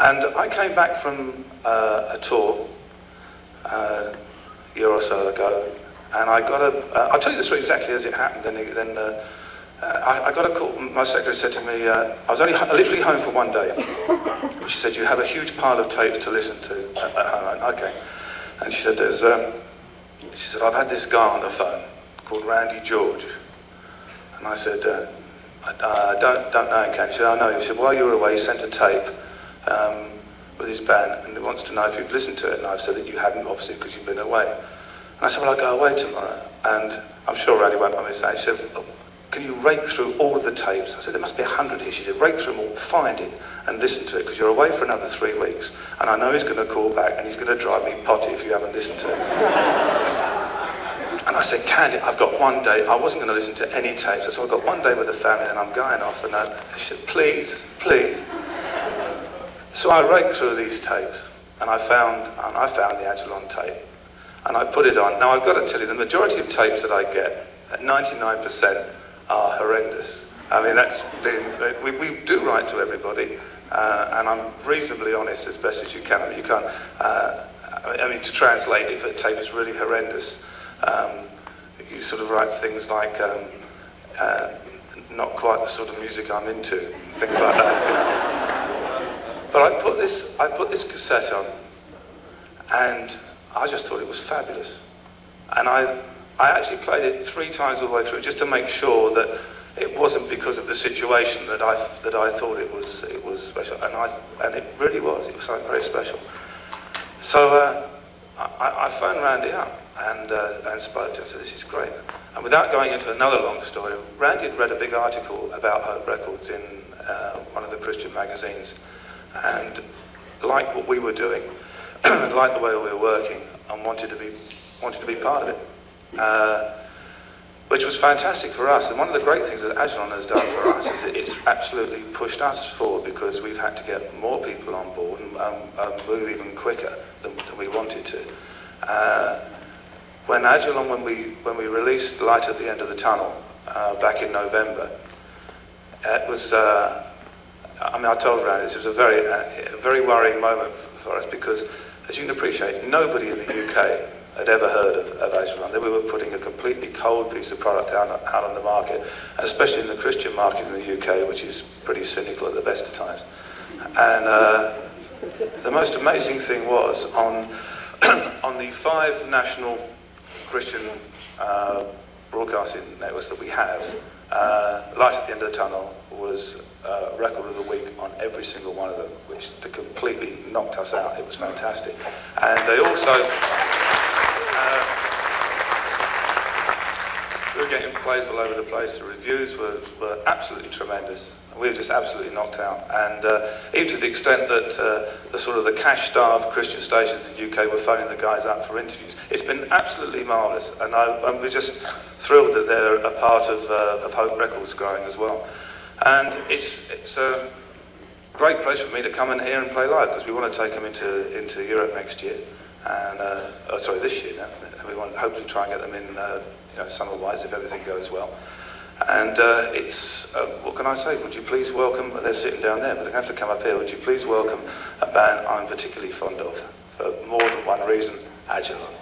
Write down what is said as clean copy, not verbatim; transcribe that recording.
And I came back from a tour a year or so ago, and I got I'll tell you the story exactly as it happened, and then I got a call. My secretary said to me, I was only literally home for one day. She said, you have a huge pile of tapes to listen to at home. I went, okay. And she said, she said, I've had this guy on the phone called Randy George. And I said, I don't know him, Ken. She said, I know him. He said, while you were away, he sent a tape with his band, and he wants to know if you've listened to it. And I've said that you haven't, obviously, because you've been away. And I said, well, I'll go away tomorrow. And I'm sure Randy won't mind me saying, she said, oh, can you rake through all of the tapes? I said, there must be 100 here. She said, rake through them all, find it, and listen to it, because you're away for another 3 weeks. And I know he's going to call back, and he's going to drive me potty if you haven't listened to it. And I said, Candy, I've got one day. I wasn't going to listen to any tapes. I said, I've got one day with the family, and I'm going off. And she said, please, please. So I raked through these tapes, and I found the Ajalon tape, and I put it on. Now, I've got to tell you, the majority of tapes that I get, at 99%, are horrendous. I mean, we do write to everybody, and I'm reasonably honest as best as you can. I mean, you can't, I mean, to translate, if a tape is really horrendous, you sort of write things like, not quite the sort of music I'm into, things like that, you know. But I put this cassette on, and I just thought it was fabulous. And I actually played it 3 times all the way through, just to make sure that it wasn't because of the situation that I thought it was special, and it really was. It was something very special. So I phoned Randy up and spoke to him. I said, this is great. And without going into another long story, Randy had read a big article about Hope Records in one of the Christian magazines, and liked what we were doing, liked the way we were working, and wanted to be part of it. Which was fantastic for us. And one of the great things that Ajalon has done for us is it's absolutely pushed us forward, because we've had to get more people on board and move even quicker than we wanted to. When Ajalon, when we released Light at the End of the Tunnel back in November, it was, I mean, I told Randy this was a very worrying moment for us, because, as you can appreciate, nobody in the UK had ever heard of Ajalon. We were putting a completely cold piece of product out on the market, and especially in the Christian market in the UK, which is pretty cynical at the best of times. And the most amazing thing was, on the 5 national Christian broadcasting networks that we have, Light at the End of the Tunnel was Record of the Week on every single one of them, which completely knocked us out. It was fantastic. And they also... we were getting plays all over the place. The reviews were absolutely tremendous. We were just absolutely knocked out. And even to the extent that the sort of the cash-starved Christian stations in the UK were phoning the guys up for interviews. It's been absolutely marvellous, and we're just thrilled that they're a part of Hope Records growing as well. And it's a great place for me to come in here and play live, because we want to take them into Europe next year. And sorry, this year now. And we want to hopefully try and get them in, you know, summer-wise, if everything goes well. And it's, what can I say? Would you please welcome, they're sitting down there, but they have to come up here. Would you please welcome a band I'm particularly fond of, for more than one reason, Ajalon.